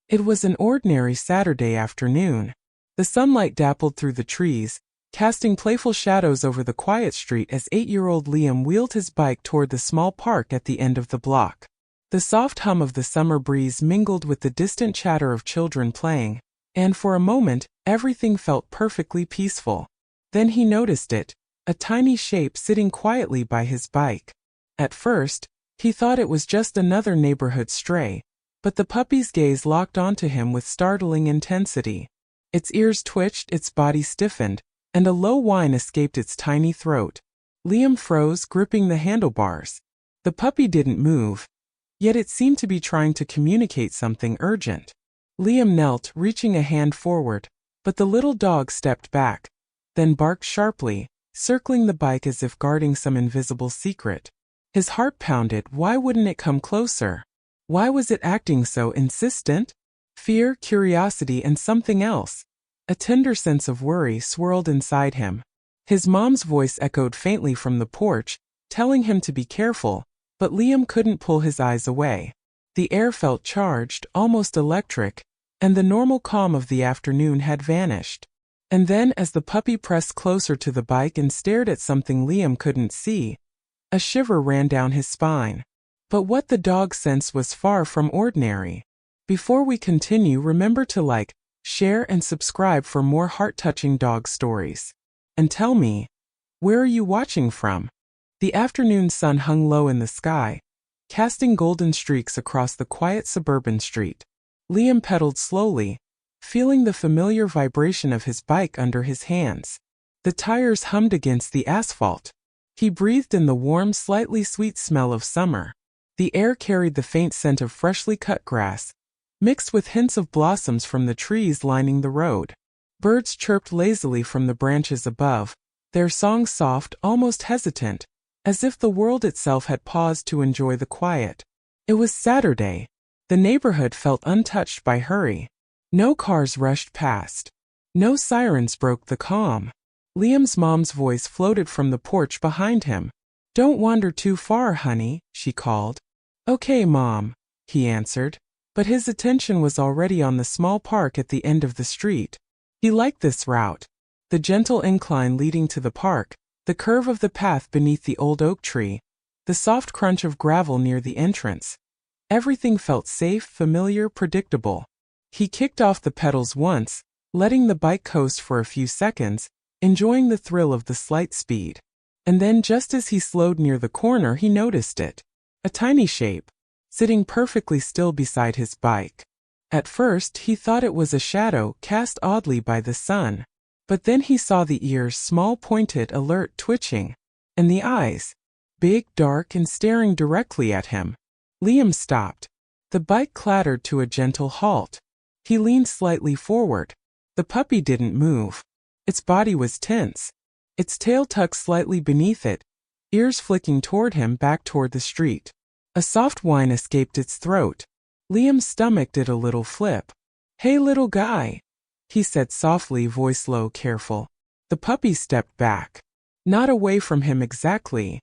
It was an ordinary Saturday afternoon. The sunlight dappled through the trees, casting playful shadows over the quiet street as 8-year-old Liam wheeled his bike toward the small park at the end of the block. The soft hum of the summer breeze mingled with the distant chatter of children playing, and for a moment, everything felt perfectly peaceful. Then he noticed it, a tiny shape sitting quietly by his bike. At first, he thought it was just another neighborhood stray, but the puppy's gaze locked onto him with startling intensity. Its ears twitched, its body stiffened, and a low whine escaped its tiny throat. Liam froze, gripping the handlebars. The puppy didn't move, yet it seemed to be trying to communicate something urgent. Liam knelt, reaching a hand forward, but the little dog stepped back, then barked sharply, circling the bike as if guarding some invisible secret. His heart pounded. Why wouldn't it come closer? Why was it acting so insistent? Fear, curiosity, and something else. A tender sense of worry swirled inside him. His mom's voice echoed faintly from the porch, telling him to be careful, but Liam couldn't pull his eyes away. The air felt charged, almost electric, and the normal calm of the afternoon had vanished. And then, as the puppy pressed closer to the bike and stared at something Liam couldn't see, a shiver ran down his spine. But what the dog sensed was far from ordinary. Before we continue, remember to like, share, and subscribe for more heart-touching dog stories. And tell me, where are you watching from? The afternoon sun hung low in the sky, casting golden streaks across the quiet suburban street. Liam pedaled slowly, feeling the familiar vibration of his bike under his hands. The tires hummed against the asphalt. He breathed in the warm, slightly sweet smell of summer. The air carried the faint scent of freshly cut grass, mixed with hints of blossoms from the trees lining the road. Birds chirped lazily from the branches above, their song soft, almost hesitant, as if the world itself had paused to enjoy the quiet. It was Saturday. The neighborhood felt untouched by hurry. No cars rushed past. No sirens broke the calm. Liam's mom's voice floated from the porch behind him. "Don't wander too far, honey," she called. "Okay, Mom," he answered, but his attention was already on the small park at the end of the street. He liked this route. The gentle incline leading to the park, the curve of the path beneath the old oak tree, the soft crunch of gravel near the entrance. Everything felt safe, familiar, predictable. He kicked off the pedals once, letting the bike coast for a few seconds, enjoying the thrill of the slight speed. And then just as he slowed near the corner, he noticed it. A tiny shape, sitting perfectly still beside his bike. At first, he thought it was a shadow cast oddly by the sun. But then he saw the ears, small, pointed, alert, twitching, and the eyes, big, dark, and staring directly at him. Liam stopped. The bike clattered to a gentle halt. He leaned slightly forward. The puppy didn't move. Its body was tense, its tail tucked slightly beneath it, ears flicking toward him, back toward the street. A soft whine escaped its throat. Liam's stomach did a little flip. "Hey, little guy," he said softly, voice low, careful. The puppy stepped back. Not away from him exactly.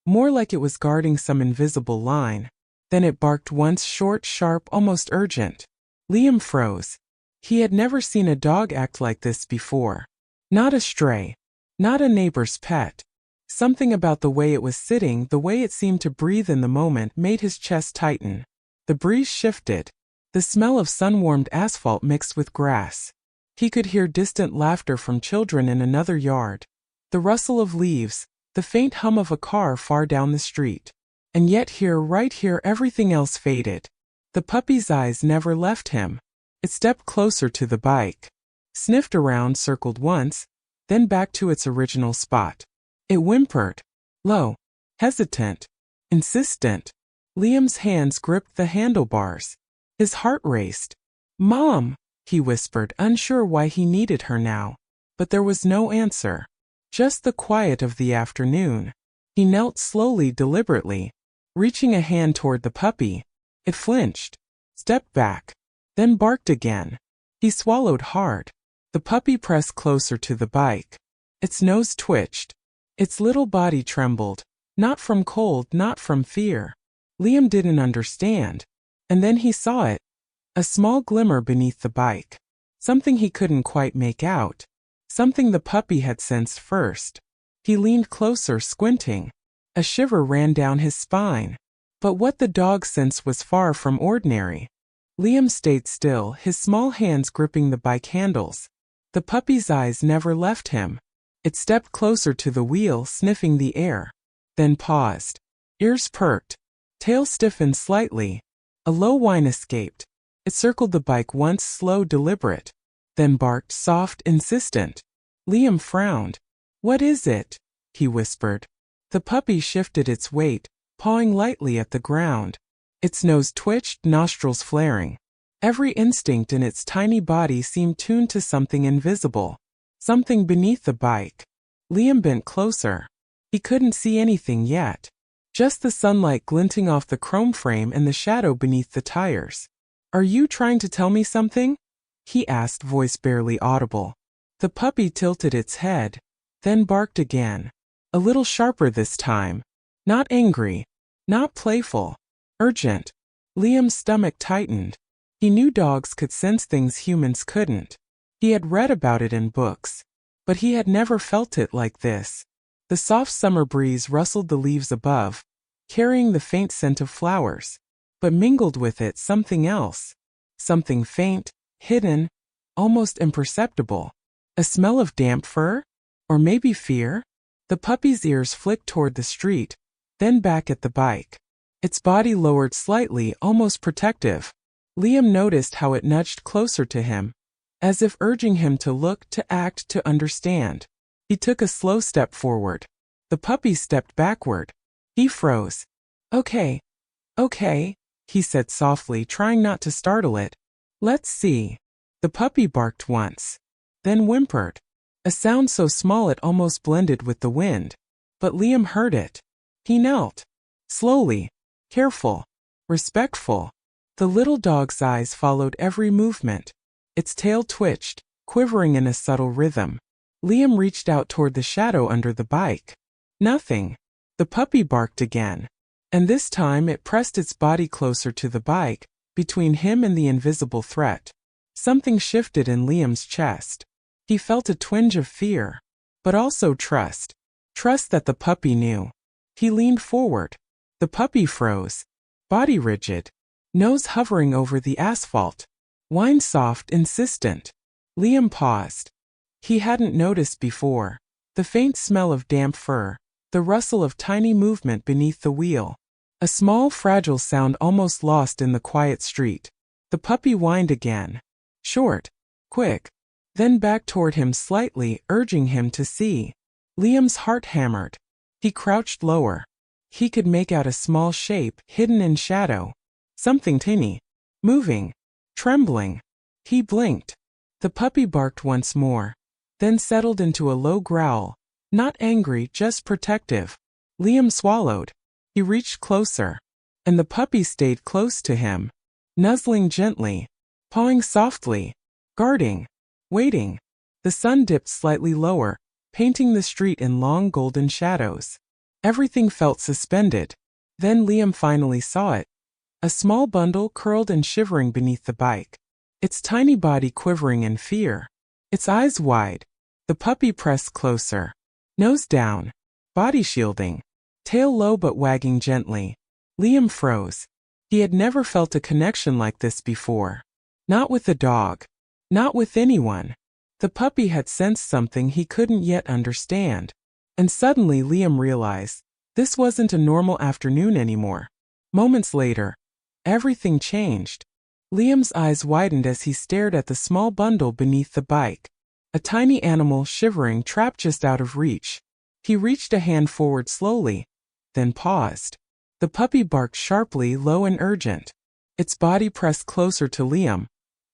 More like it was guarding some invisible line. Then it barked once, short, sharp, almost urgent. Liam froze. He had never seen a dog act like this before. Not a stray. Not a neighbor's pet. Something about the way it was sitting, the way it seemed to breathe in the moment, made his chest tighten. The breeze shifted. The smell of sun-warmed asphalt mixed with grass. He could hear distant laughter from children in another yard. The rustle of leaves, the faint hum of a car far down the street. And yet here, right here, everything else faded. The puppy's eyes never left him. It stepped closer to the bike. Sniffed around, circled once, then back to its original spot. It whimpered. Low. Hesitant. Insistent. Liam's hands gripped the handlebars. His heart raced. "Mom," he whispered, unsure why he needed her now. But there was no answer. Just the quiet of the afternoon. He knelt slowly, deliberately, reaching a hand toward the puppy. It flinched, stepped back, then barked again. He swallowed hard. The puppy pressed closer to the bike. Its nose twitched. Its little body trembled, not from cold, not from fear. Liam didn't understand. And then he saw it. A small glimmer beneath the bike. Something he couldn't quite make out. Something the puppy had sensed first. He leaned closer, squinting. A shiver ran down his spine. But what the dog sensed was far from ordinary. Liam stayed still, his small hands gripping the bike handles. The puppy's eyes never left him. It stepped closer to the wheel, sniffing the air. Then paused. Ears perked. Tail stiffened slightly. A low whine escaped. It circled the bike once, slow, deliberate. Then barked, soft, insistent. Liam frowned. "What is it?" he whispered. The puppy shifted its weight, pawing lightly at the ground. Its nose twitched, nostrils flaring. Every instinct in its tiny body seemed tuned to something invisible. Something beneath the bike. Liam bent closer. He couldn't see anything yet. Just the sunlight glinting off the chrome frame and the shadow beneath the tires. "Are you trying to tell me something?" he asked, voice barely audible. The puppy tilted its head, then barked again. A little sharper this time. Not angry. Not playful. Urgent. Liam's stomach tightened. He knew dogs could sense things humans couldn't. He had read about it in books. But he had never felt it like this. The soft summer breeze rustled the leaves above, carrying the faint scent of flowers. But mingled with it something else. Something faint, hidden, almost imperceptible. A smell of damp fur? Or maybe fear? The puppy's ears flicked toward the street, then back at the bike. Its body lowered slightly, almost protective. Liam noticed how it nudged closer to him, as if urging him to look, to act, to understand. He took a slow step forward. The puppy stepped backward. He froze. Okay, he said softly, trying not to startle it. "Let's see." The puppy barked once, then whimpered. A sound so small it almost blended with the wind. But Liam heard it. He knelt. Slowly. Careful. Respectful. The little dog's eyes followed every movement. Its tail twitched, quivering in a subtle rhythm. Liam reached out toward the shadow under the bike. Nothing. The puppy barked again. And this time it pressed its body closer to the bike, between him and the invisible threat. Something shifted in Liam's chest. He felt a twinge of fear, but also trust. Trust that the puppy knew. He leaned forward. The puppy froze. Body rigid. Nose hovering over the asphalt. Whine soft, insistent. Liam paused. He hadn't noticed before. The faint smell of damp fur. The rustle of tiny movement beneath the wheel. A small, fragile sound almost lost in the quiet street. The puppy whined again. Short. Quick. Then back toward him slightly, urging him to see. Liam's heart hammered. He crouched lower. He could make out a small shape, hidden in shadow. Something tiny. Moving. Trembling. He blinked. The puppy barked once more. Then settled into a low growl. Not angry, just protective. Liam swallowed. He reached closer. And the puppy stayed close to him. Nuzzling gently. Pawing softly. Guarding. Waiting. The sun dipped slightly lower, painting the street in long golden shadows. Everything felt suspended. Then Liam finally saw it. A small bundle curled and shivering beneath the bike. Its tiny body quivering in fear. Its eyes wide. The puppy pressed closer. Nose down. Body shielding. Tail low but wagging gently. Liam froze. He had never felt a connection like this before. Not with the dog. Not with anyone. The puppy had sensed something he couldn't yet understand. And suddenly Liam realized, this wasn't a normal afternoon anymore. Moments later, everything changed. Liam's eyes widened as he stared at the small bundle beneath the bike. A tiny animal shivering, trapped just out of reach. He reached a hand forward slowly, then paused. The puppy barked sharply, low and urgent. Its body pressed closer to Liam,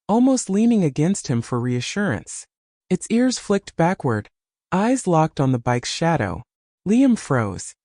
almost leaning against him for reassurance. Its ears flicked backward, eyes locked on the bike's shadow. Liam froze.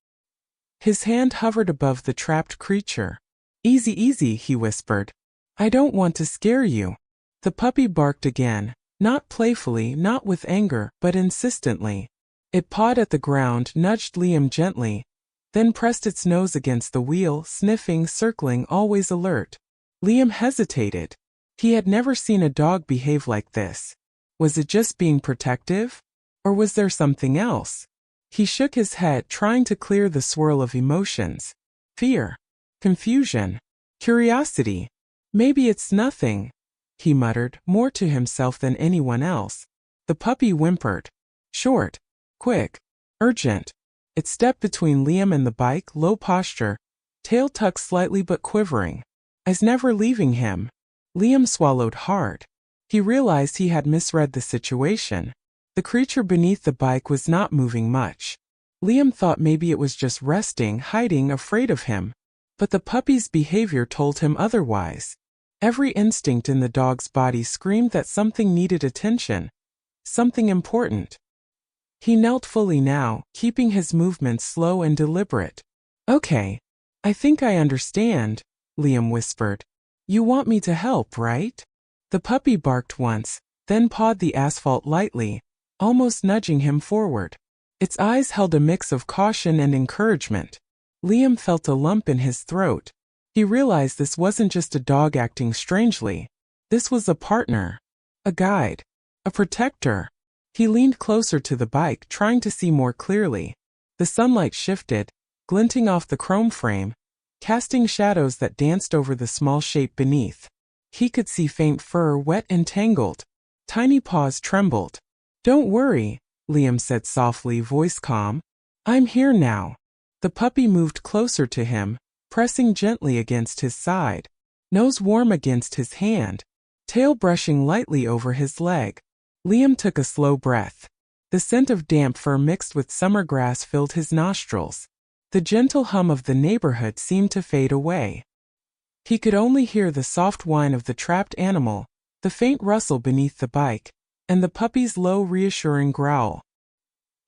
His hand hovered above the trapped creature. "Easy, easy," he whispered. "I don't want to scare you." The puppy barked again, not playfully, not with anger, but insistently. It pawed at the ground, nudged Liam gently, then pressed its nose against the wheel, sniffing, circling, always alert. Liam hesitated. He had never seen a dog behave like this. Was it just being protective? Or was there something else? He shook his head, trying to clear the swirl of emotions. Fear. Confusion. Curiosity. Maybe it's nothing, he muttered, more to himself than anyone else. The puppy whimpered. Short. Quick. Urgent. It stepped between Liam and the bike, low posture, tail tucked slightly but quivering. Eyes never leaving him. Liam swallowed hard. He realized he had misread the situation. The creature beneath the bike was not moving much. Liam thought maybe it was just resting, hiding, afraid of him. But the puppy's behavior told him otherwise. Every instinct in the dog's body screamed that something needed attention. Something important. He knelt fully now, keeping his movements slow and deliberate. Okay. I think I understand, Liam whispered. You want me to help, right? The puppy barked once, then pawed the asphalt lightly, almost nudging him forward. Its eyes held a mix of caution and encouragement. Liam felt a lump in his throat. He realized this wasn't just a dog acting strangely. This was a partner. A guide. A protector. He leaned closer to the bike, trying to see more clearly. The sunlight shifted, glinting off the chrome frame, casting shadows that danced over the small shape beneath. He could see faint fur, wet and tangled. Tiny paws trembled. Don't worry, Liam said softly, voice calm. I'm here now. The puppy moved closer to him, pressing gently against his side. Nose warm against his hand. Tail brushing lightly over his leg. Liam took a slow breath. The scent of damp fur mixed with summer grass filled his nostrils. The gentle hum of the neighborhood seemed to fade away. He could only hear the soft whine of the trapped animal, the faint rustle beneath the bike, and the puppy's low, reassuring growl.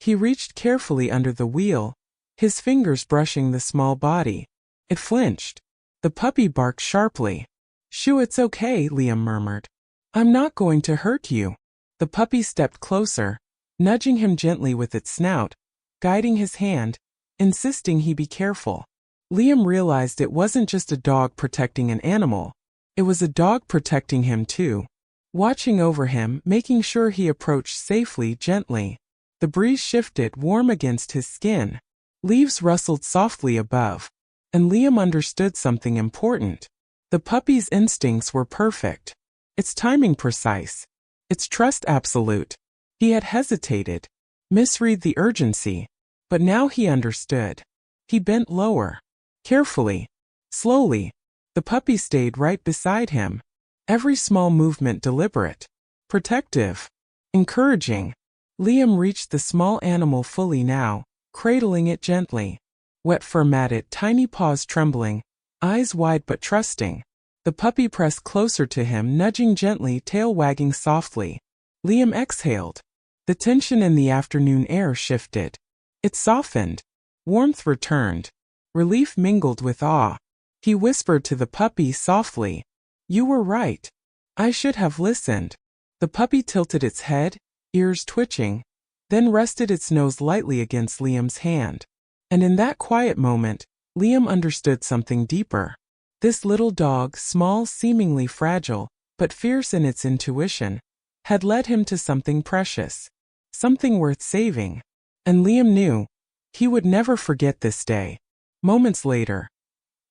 He reached carefully under the wheel, his fingers brushing the small body. It flinched. The puppy barked sharply. Shoo, it's okay, Liam murmured. I'm not going to hurt you. The puppy stepped closer, nudging him gently with its snout, guiding his hand, insisting he be careful. Liam realized it wasn't just a dog protecting an animal. It was a dog protecting him too. Watching over him, making sure he approached safely, gently. The breeze shifted, warm against his skin. Leaves rustled softly above. And Liam understood something important. The puppy's instincts were perfect. Its timing precise. Its trust absolute. He had hesitated. Misread the urgency. But now he understood. He bent lower. Carefully. Slowly. The puppy stayed right beside him. Every small movement deliberate. Protective. Encouraging. Liam reached the small animal fully now, cradling it gently. Wet fur matted, tiny paws trembling, eyes wide but trusting. The puppy pressed closer to him, nudging gently, tail wagging softly. Liam exhaled. The tension in the afternoon air shifted. It softened. Warmth returned. Relief mingled with awe. He whispered to the puppy softly. You were right. I should have listened. The puppy tilted its head, ears twitching, then rested its nose lightly against Liam's hand. And in that quiet moment, Liam understood something deeper. This little dog, small, seemingly fragile, but fierce in its intuition, had led him to something precious. Something worth saving. And Liam knew. He would never forget this day. Moments later.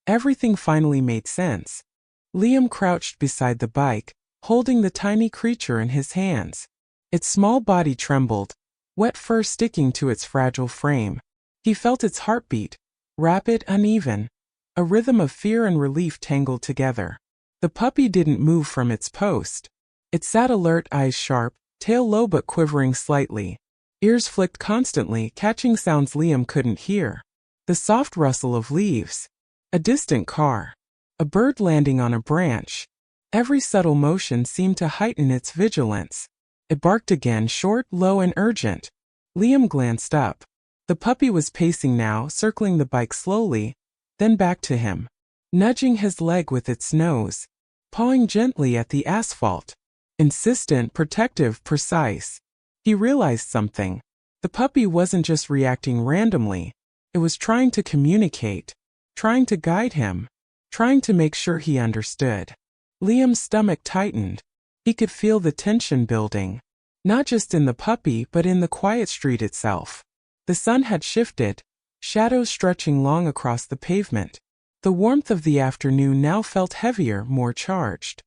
Everything finally made sense. Liam crouched beside the bike, holding the tiny creature in his hands. Its small body trembled, wet fur sticking to its fragile frame. He felt its heartbeat, rapid, uneven, a rhythm of fear and relief tangled together. The puppy didn't move from its post. It sat alert, eyes sharp, tail low but quivering slightly. Ears flicked constantly, catching sounds Liam couldn't hear. The soft rustle of leaves. A distant car. A bird landing on a branch. Every subtle motion seemed to heighten its vigilance. It barked again, short, low, and urgent. Liam glanced up. The puppy was pacing now, circling the bike slowly, then back to him. Nudging his leg with its nose. Pawing gently at the asphalt. Insistent, protective, precise. He realized something. The puppy wasn't just reacting randomly. It was trying to communicate. Trying to guide him. Trying to make sure he understood. Liam's stomach tightened. He could feel the tension building. Not just in the puppy but in the quiet street itself. The sun had shifted, shadows stretching long across the pavement. The warmth of the afternoon now felt heavier, more charged.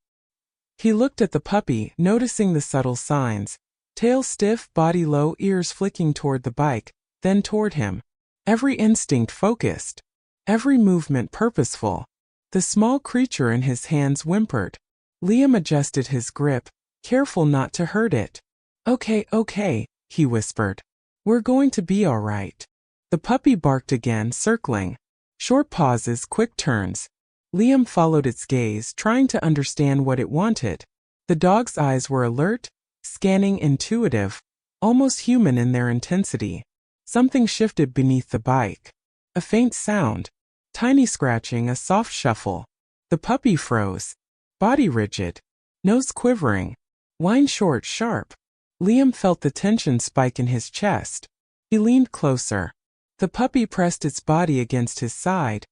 He looked at the puppy, noticing the subtle signs. Tail stiff, body low, ears flicking toward the bike, then toward him. Every instinct focused. Every movement purposeful. The small creature in his hands whimpered. Liam adjusted his grip, careful not to hurt it. Okay, he whispered. We're going to be all right. The puppy barked again, circling. Short pauses, quick turns. Liam followed its gaze, trying to understand what it wanted. The dog's eyes were alert, scanning, intuitive, almost human in their intensity. Something shifted beneath the bike. A faint sound. Tiny scratching, a soft shuffle. The puppy froze. Body rigid. Nose quivering. Whine short, sharp. Liam felt the tension spike in his chest. He leaned closer. The puppy pressed its body against his side,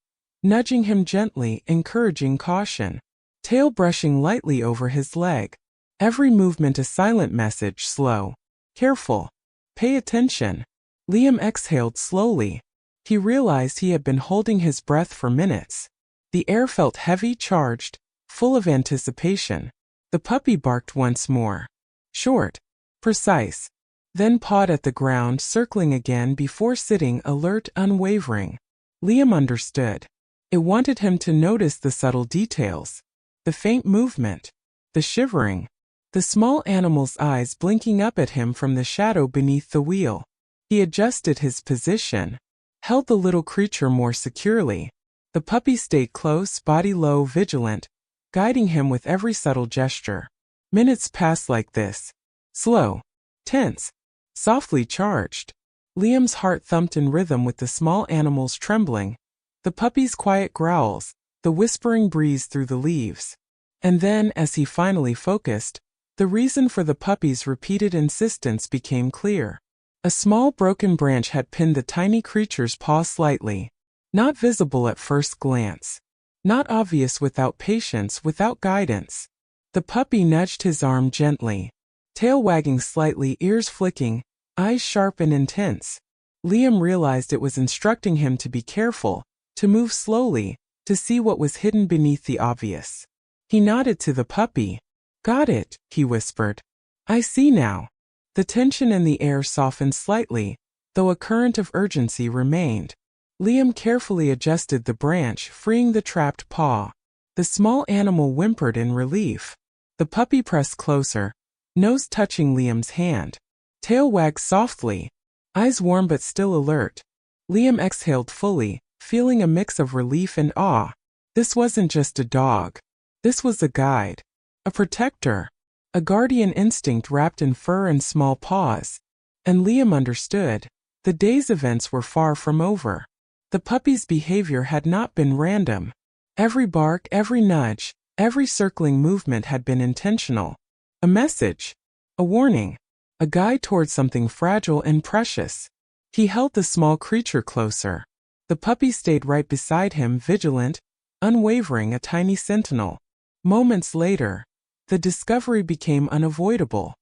nudging him gently, encouraging caution. Tail brushing lightly over his leg. Every movement a silent message, slow. Careful. Pay attention. Liam exhaled slowly. He realized he had been holding his breath for minutes. The air felt heavy, charged, full of anticipation. The puppy barked once more. Short. Precise. Then pawed at the ground, circling again before sitting, alert, unwavering. Liam understood. It wanted him to notice the subtle details. The faint movement. The shivering. The small animal's eyes blinking up at him from the shadow beneath the wheel. He adjusted his position. Held the little creature more securely. The puppy stayed close, body low, vigilant, guiding him with every subtle gesture. Minutes passed like this. Slow. Tense. Softly charged. Liam's heart thumped in rhythm with the small animal's trembling, the puppy's quiet growls, the whispering breeze through the leaves. And then, as he finally focused, the reason for the puppy's repeated insistence became clear. A small broken branch had pinned the tiny creature's paw slightly. Not visible at first glance. Not obvious without patience, without guidance. The puppy nudged his arm gently. Tail wagging slightly, ears flicking, eyes sharp and intense. Liam realized it was instructing him to be careful, to move slowly, to see what was hidden beneath the obvious. He nodded to the puppy. Got it, he whispered. I see now. The tension in the air softened slightly, though a current of urgency remained. Liam carefully adjusted the branch, freeing the trapped paw. The small animal whimpered in relief. The puppy pressed closer, nose touching Liam's hand. Tail wagged softly, eyes warm but still alert. Liam exhaled fully, feeling a mix of relief and awe. This wasn't just a dog. This was a guide. A protector. A guardian instinct wrapped in fur and small paws. And Liam understood. The day's events were far from over. The puppy's behavior had not been random. Every bark, every nudge, every circling movement had been intentional. A message. A warning. A guide towards something fragile and precious. He held the small creature closer. The puppy stayed right beside him, vigilant, unwavering, a tiny sentinel. Moments later, the discovery became unavoidable.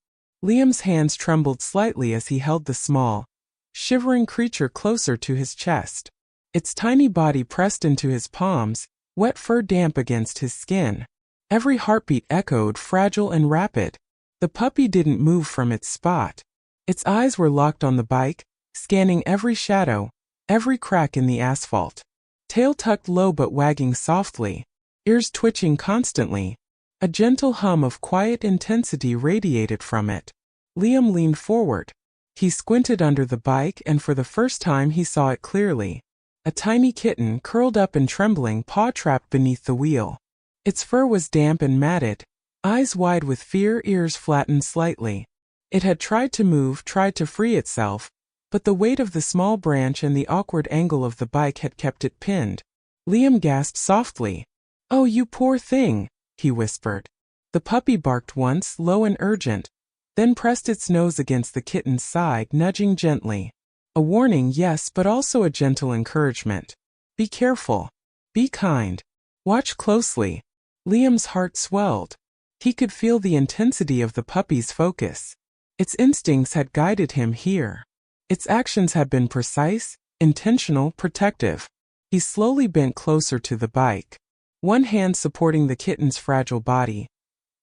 Liam's hands trembled slightly as he held the small, shivering creature closer to his chest. Its tiny body pressed into his palms, wet fur damp against his skin. Every heartbeat echoed, fragile and rapid. The puppy didn't move from its spot. Its eyes were locked on the bike, scanning every shadow, every crack in the asphalt. Tail tucked low but wagging softly, ears twitching constantly. A gentle hum of quiet intensity radiated from it. Liam leaned forward. He squinted under the bike and for the first time he saw it clearly. A tiny kitten curled up and trembling, paw trapped beneath the wheel. Its fur was damp and matted, eyes wide with fear, ears flattened slightly. It had tried to move, tried to free itself, but the weight of the small branch and the awkward angle of the bike had kept it pinned. Liam gasped softly. "Oh, you poor thing," he whispered. The puppy barked once, low and urgent, then pressed its nose against the kitten's side, nudging gently. A warning, yes, but also a gentle encouragement. Be careful. Be kind. Watch closely. Liam's heart swelled. He could feel the intensity of the puppy's focus. Its instincts had guided him here. Its actions had been precise, intentional, protective. He slowly bent closer to the bike, one hand supporting the kitten's fragile body,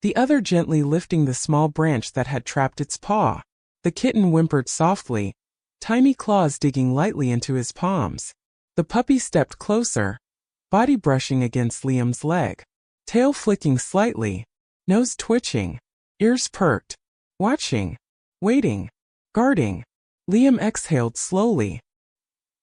the other gently lifting the small branch that had trapped its paw. The kitten whimpered softly, tiny claws digging lightly into his palms. The puppy stepped closer, body brushing against Liam's leg, tail flicking slightly, nose twitching, ears perked, watching, waiting, guarding. Liam exhaled slowly.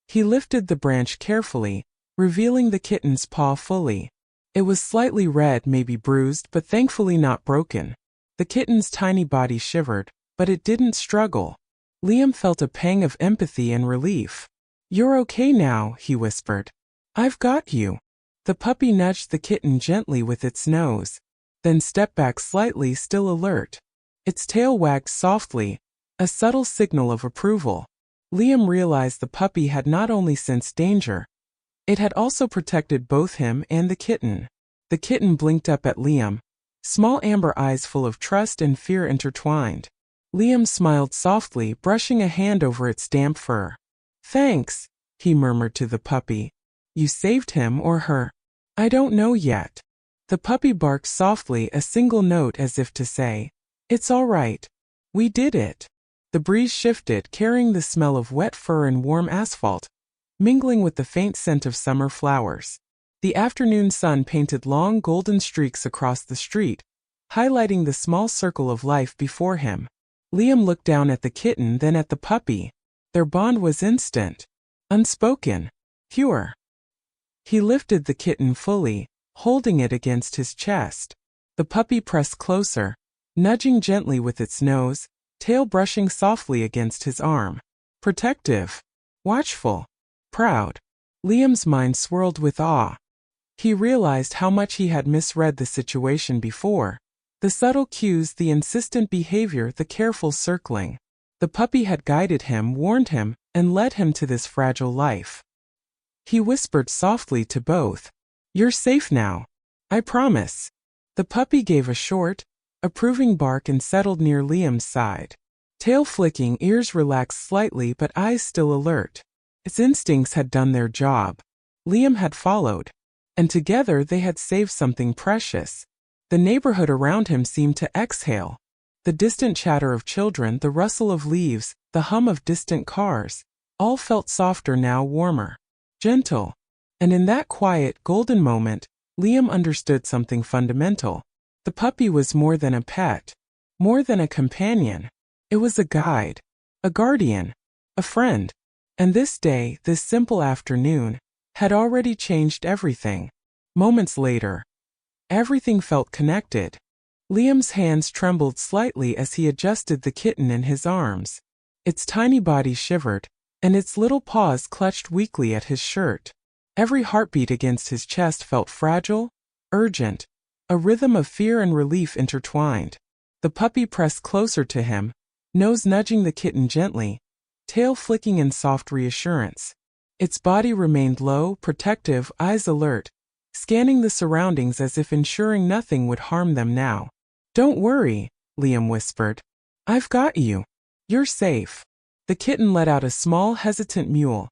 He lifted the branch carefully, revealing the kitten's paw fully. It was slightly red, maybe bruised, but thankfully not broken. The kitten's tiny body shivered, but it didn't struggle. Liam felt a pang of empathy and relief. "You're okay now," he whispered. "I've got you." The puppy nudged the kitten gently with its nose, then stepped back slightly, still alert. Its tail wagged softly, a subtle signal of approval. Liam realized the puppy had not only sensed danger, it had also protected both him and the kitten. The kitten blinked up at Liam, small amber eyes full of trust and fear intertwined. Liam smiled softly, brushing a hand over its damp fur. "Thanks," he murmured to the puppy. "You saved him or her?" "I don't know yet." The puppy barked softly, a single note as if to say, "It's all right. We did it." The breeze shifted, carrying the smell of wet fur and warm asphalt, mingling with the faint scent of summer flowers. The afternoon sun painted long golden streaks across the street, highlighting the small circle of life before him. Liam looked down at the kitten, then at the puppy. Their bond was instant, unspoken, pure. He lifted the kitten fully, holding it against his chest. The puppy pressed closer, nudging gently with its nose, tail brushing softly against his arm. Protective, watchful, proud. Liam's mind swirled with awe. He realized how much he had misread the situation before. The subtle cues, the insistent behavior, the careful circling. The puppy had guided him, warned him, and led him to this fragile life. He whispered softly to both, "You're safe now. I promise." The puppy gave a short, approving bark and settled near Liam's side. Tail flicking, ears relaxed slightly but eyes still alert. Its instincts had done their job. Liam had followed. And together they had saved something precious. The neighborhood around him seemed to exhale. The distant chatter of children, the rustle of leaves, the hum of distant cars, all felt softer now, warmer, gentle. And in that quiet, golden moment, Liam understood something fundamental. The puppy was more than a pet, more than a companion. It was a guide, a guardian, a friend. And this day, this simple afternoon, had already changed everything. Moments later, everything felt connected. Liam's hands trembled slightly as he adjusted the kitten in his arms. Its tiny body shivered, and its little paws clutched weakly at his shirt. Every heartbeat against his chest felt fragile, urgent, a rhythm of fear and relief intertwined. The puppy pressed closer to him, nose nudging the kitten gently, tail flicking in soft reassurance. Its body remained low, protective, eyes alert, scanning the surroundings as if ensuring nothing would harm them now. "Don't worry," Liam whispered. "I've got you. You're safe." The kitten let out a small, hesitant mewl,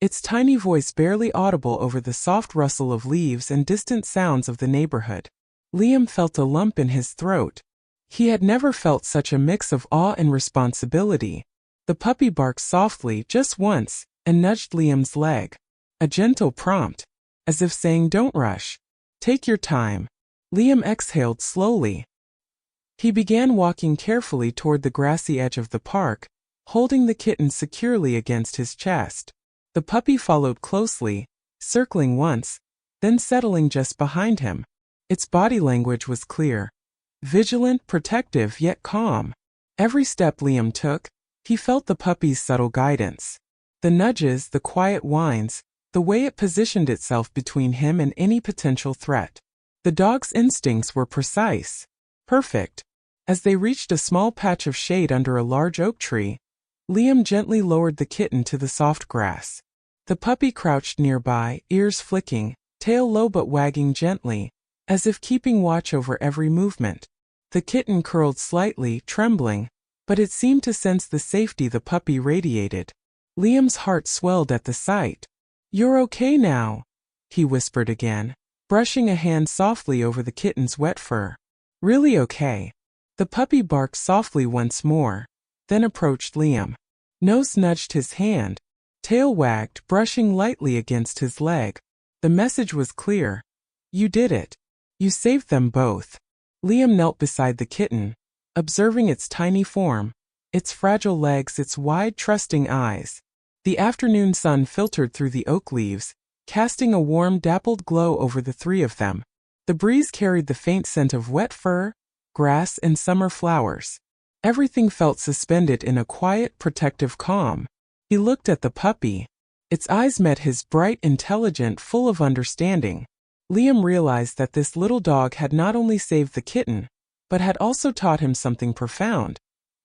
its tiny voice barely audible over the soft rustle of leaves and distant sounds of the neighborhood. Liam felt a lump in his throat. He had never felt such a mix of awe and responsibility. The puppy barked softly just once and nudged Liam's leg. A gentle prompt, as if saying, "Don't rush. Take your time." Liam exhaled slowly. He began walking carefully toward the grassy edge of the park, holding the kitten securely against his chest. The puppy followed closely, circling once, then settling just behind him. Its body language was clear, vigilant, protective, yet calm. Every step Liam took, he felt the puppy's subtle guidance. The nudges, the quiet whines, the way it positioned itself between him and any potential threat. The dog's instincts were precise, perfect. As they reached a small patch of shade under a large oak tree, Liam gently lowered the kitten to the soft grass. The puppy crouched nearby, ears flicking, tail low but wagging gently, as if keeping watch over every movement. The kitten curled slightly, trembling, but it seemed to sense the safety the puppy radiated. Liam's heart swelled at the sight. "You're okay now," he whispered again, brushing a hand softly over the kitten's wet fur. "Really okay." The puppy barked softly once more, then approached Liam. Nose nudged his hand, tail wagged, brushing lightly against his leg. The message was clear. "You did it. You saved them both." Liam knelt beside the kitten, observing its tiny form, its fragile legs, its wide, trusting eyes. The afternoon sun filtered through the oak leaves, casting a warm, dappled glow over the three of them. The breeze carried the faint scent of wet fur, grass, and summer flowers. Everything felt suspended in a quiet, protective calm. He looked at the puppy. Its eyes met his, bright, intelligent, full of understanding. Liam realized that this little dog had not only saved the kitten, but had also taught him something profound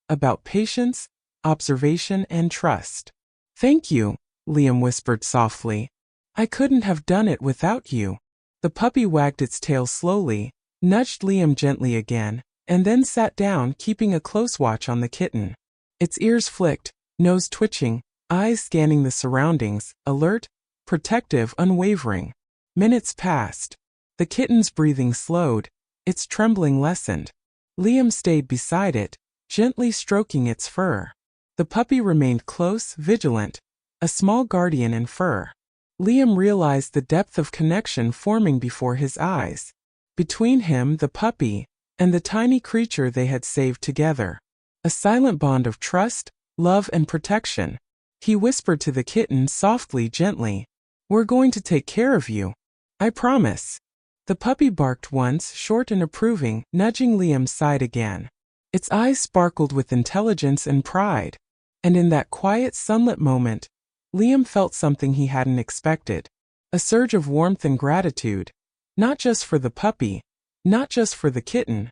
about patience, observation, and trust. "Thank you," Liam whispered softly. "I couldn't have done it without you." The puppy wagged its tail slowly, nudged Liam gently again, and then sat down, keeping a close watch on the kitten. Its ears flicked, nose twitching, eyes scanning the surroundings, alert, protective, unwavering. Minutes passed. The kitten's breathing slowed, its trembling lessened. Liam stayed beside it, gently stroking its fur. The puppy remained close, vigilant, a small guardian in fur. Liam realized the depth of connection forming before his eyes. Between him, the puppy, and the tiny creature they had saved together. A silent bond of trust, love, and protection. He whispered to the kitten softly, gently, "We're going to take care of you. I promise." The puppy barked once, short and approving, nudging Liam's side again. Its eyes sparkled with intelligence and pride. And in that quiet, sunlit moment, Liam felt something he hadn't expected. A surge of warmth and gratitude, not just for the puppy, not just for the kitten,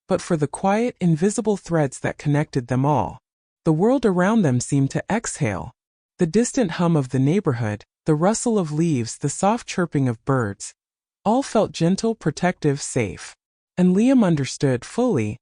but for the quiet, invisible threads that connected them all. The world around them seemed to exhale. The distant hum of the neighborhood, the rustle of leaves, the soft chirping of birds, all felt gentle, protective, safe. And Liam understood fully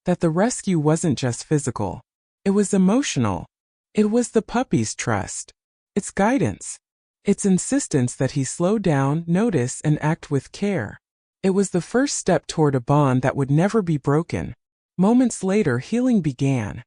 that the rescue wasn't just physical. It was emotional. It was the puppy's trust, its guidance, its insistence that he slow down, notice, and act with care. It was the first step toward a bond that would never be broken. Moments later, healing began.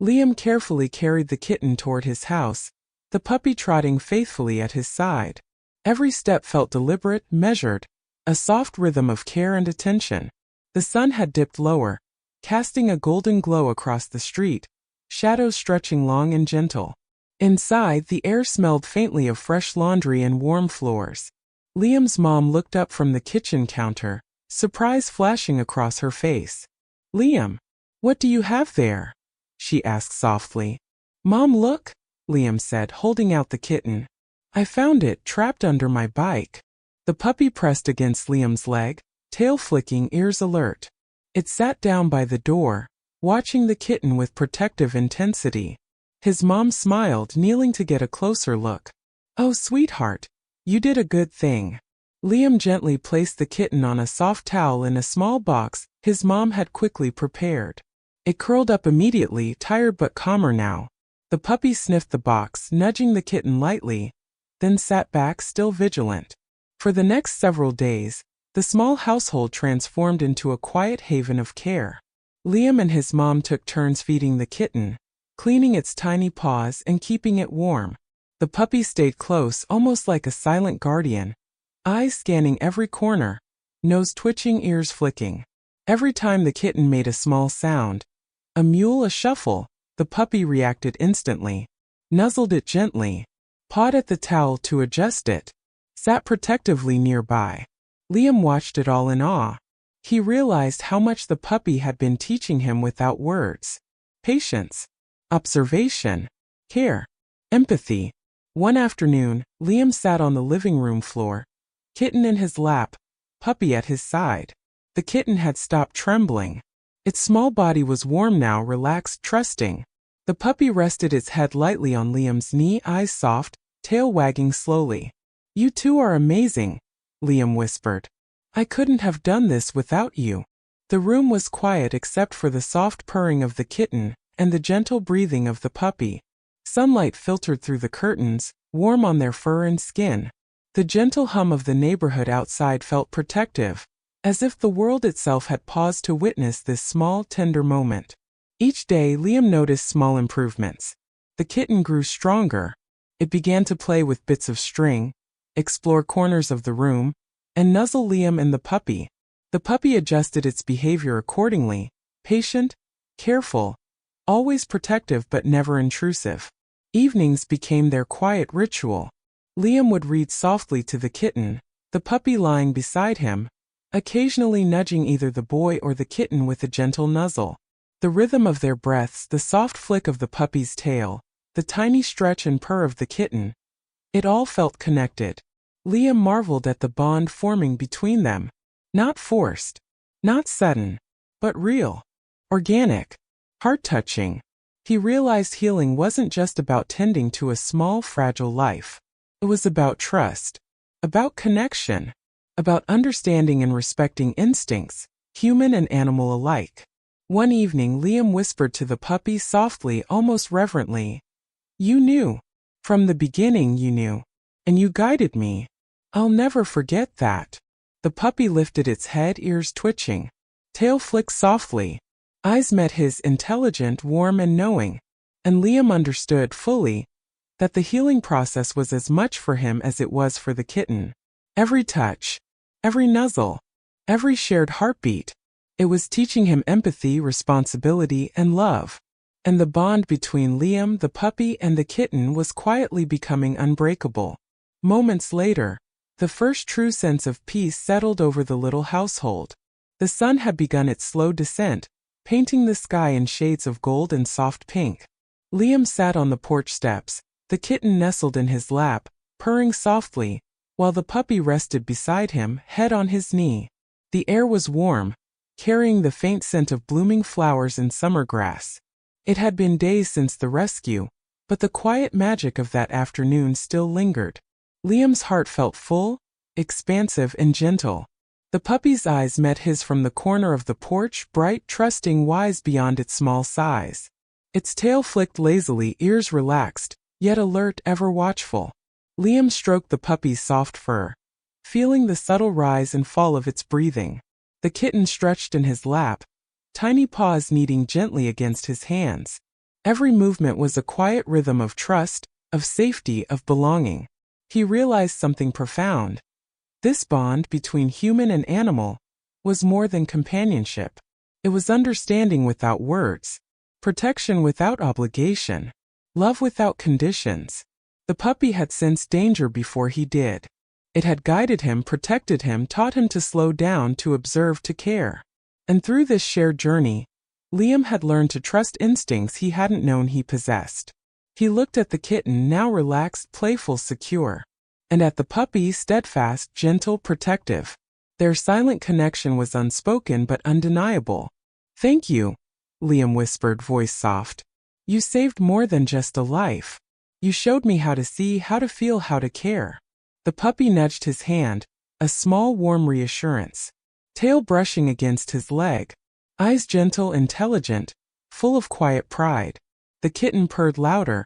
Liam carefully carried the kitten toward his house, the puppy trotting faithfully at his side. Every step felt deliberate, measured, a soft rhythm of care and attention. The sun had dipped lower, casting a golden glow across the street, shadows stretching long and gentle. Inside, the air smelled faintly of fresh laundry and warm floors. Liam's mom looked up from the kitchen counter, surprise flashing across her face. "Liam, what do you have there?" she asked softly. "Mom, look," Liam said, holding out the kitten. "I found it trapped under my bike." The puppy pressed against Liam's leg, tail flicking, ears alert. It sat down by the door, watching the kitten with protective intensity. His mom smiled, kneeling to get a closer look. "Oh, sweetheart, you did a good thing." Liam gently placed the kitten on a soft towel in a small box his mom had quickly prepared. It curled up immediately, tired but calmer now. The puppy sniffed the box, nudging the kitten lightly, then sat back, still vigilant. For the next several days, the small household transformed into a quiet haven of care. Liam and his mom took turns feeding the kitten, cleaning its tiny paws and keeping it warm. The puppy stayed close, almost like a silent guardian, eyes scanning every corner, nose twitching, ears flicking. Every time the kitten made a small sound, a mule, a shuffle, the puppy reacted instantly, nuzzled it gently, pawed at the towel to adjust it, sat protectively nearby. Liam watched it all in awe. He realized how much the puppy had been teaching him without words. Patience, observation, care, empathy. One afternoon, Liam sat on the living room floor, kitten in his lap, puppy at his side. The kitten had stopped trembling. Its small body was warm now, relaxed, trusting. The puppy rested its head lightly on Liam's knee, eyes soft, tail wagging slowly. "You two are amazing," Liam whispered. I couldn't have done this without you. The room was quiet except for the soft purring of the kitten and the gentle breathing of the puppy. Sunlight filtered through the curtains, warm on their fur and skin. The gentle hum of the neighborhood outside felt protective, as if the world itself had paused to witness this small, tender moment. Each day, Liam noticed small improvements. The kitten grew stronger. It began to play with bits of string, explore corners of the room, and nuzzle Liam and the puppy. The puppy adjusted its behavior accordingly, patient, careful, always protective but never intrusive. Evenings became their quiet ritual. Liam would read softly to the kitten, the puppy lying beside him, occasionally nudging either the boy or the kitten with a gentle nuzzle. The rhythm of their breaths, the soft flick of the puppy's tail, the tiny stretch and purr of the kitten, it all felt connected. Liam marveled at the bond forming between them. Not forced, not sudden, but real, organic, heart-touching. He realized healing wasn't just about tending to a small, fragile life. It was about trust, about connection, about understanding and respecting instincts, human and animal alike. One evening, Liam whispered to the puppy softly, almost reverently, "You knew. From the beginning you knew. And you guided me. I'll never forget that." The puppy lifted its head, ears twitching. Tail flicked softly. Eyes met his, intelligent, warm and knowing. And Liam understood fully that the healing process was as much for him as it was for the kitten. Every touch, every nuzzle, every shared heartbeat, it was teaching him empathy, responsibility, and love. And the bond between Liam, the puppy, and the kitten was quietly becoming unbreakable. Moments later, the first true sense of peace settled over the little household. The sun had begun its slow descent, painting the sky in shades of gold and soft pink. Liam sat on the porch steps, the kitten nestled in his lap, purring softly, while the puppy rested beside him, head on his knee. The air was warm, carrying the faint scent of blooming flowers and summer grass. It had been days since the rescue, but the quiet magic of that afternoon still lingered. Liam's heart felt full, expansive, and gentle. The puppy's eyes met his from the corner of the porch, bright, trusting, wise beyond its small size. Its tail flicked lazily, ears relaxed, yet alert, ever watchful. Liam stroked the puppy's soft fur, feeling the subtle rise and fall of its breathing. The kitten stretched in his lap, tiny paws kneading gently against his hands. Every movement was a quiet rhythm of trust, of safety, of belonging. He realized something profound. This bond between human and animal was more than companionship. It was understanding without words, protection without obligation, love without conditions. The puppy had sensed danger before he did. It had guided him, protected him, taught him to slow down, to observe, to care. And through this shared journey, Liam had learned to trust instincts he hadn't known he possessed. He looked at the kitten, now relaxed, playful, secure, and at the puppy, steadfast, gentle, protective. Their silent connection was unspoken but undeniable. "Thank you," Liam whispered, voice soft. "You saved more than just a life. You showed me how to see, how to feel, how to care." The puppy nudged his hand, a small warm reassurance. Tail brushing against his leg. Eyes gentle, intelligent, full of quiet pride. The kitten purred louder,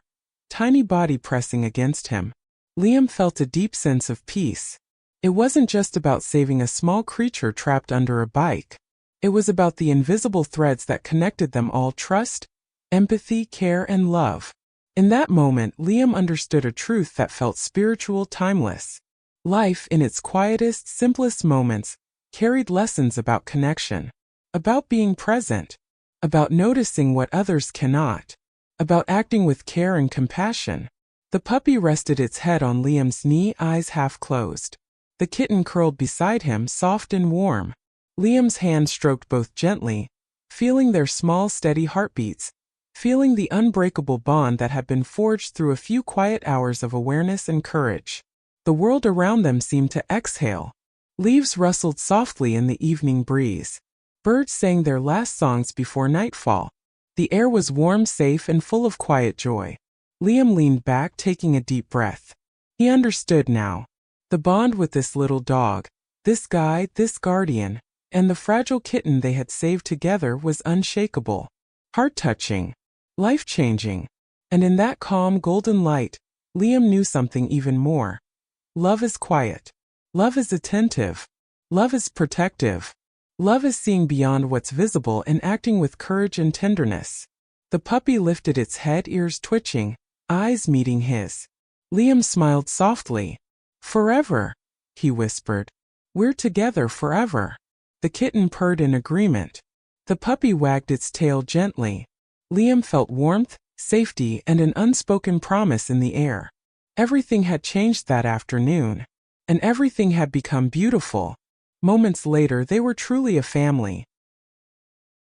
tiny body pressing against him. Liam felt a deep sense of peace. It wasn't just about saving a small creature trapped under a bike. It was about the invisible threads that connected them all: trust, empathy, care, and love. In that moment, Liam understood a truth that felt spiritual, timeless. Life, in its quietest, simplest moments, carried lessons about connection, about being present, about noticing what others cannot, about acting with care and compassion. The puppy rested its head on Liam's knee, eyes half closed. The kitten curled beside him, soft and warm. Liam's hand stroked both gently, feeling their small, steady heartbeats, feeling the unbreakable bond that had been forged through a few quiet hours of awareness and courage. The world around them seemed to exhale. Leaves rustled softly in the evening breeze. Birds sang their last songs before nightfall. The air was warm, safe, and full of quiet joy. Liam leaned back, taking a deep breath. He understood now. The bond with this little dog, This guide, this guardian, and the fragile kitten they had saved together was unshakable, heart-touching, life-changing. And in that calm golden light, Liam knew something even more. Love is quiet. Love is attentive. Love is protective. Love is seeing beyond what's visible and acting with courage and tenderness. The puppy lifted its head, ears twitching, eyes meeting his. Liam smiled softly. Forever, he whispered. We're together forever. The kitten purred in agreement. The puppy wagged its tail gently. Liam felt warmth, safety, and an unspoken promise in the air. Everything had changed that afternoon. And everything had become beautiful. Moments later they were truly a family.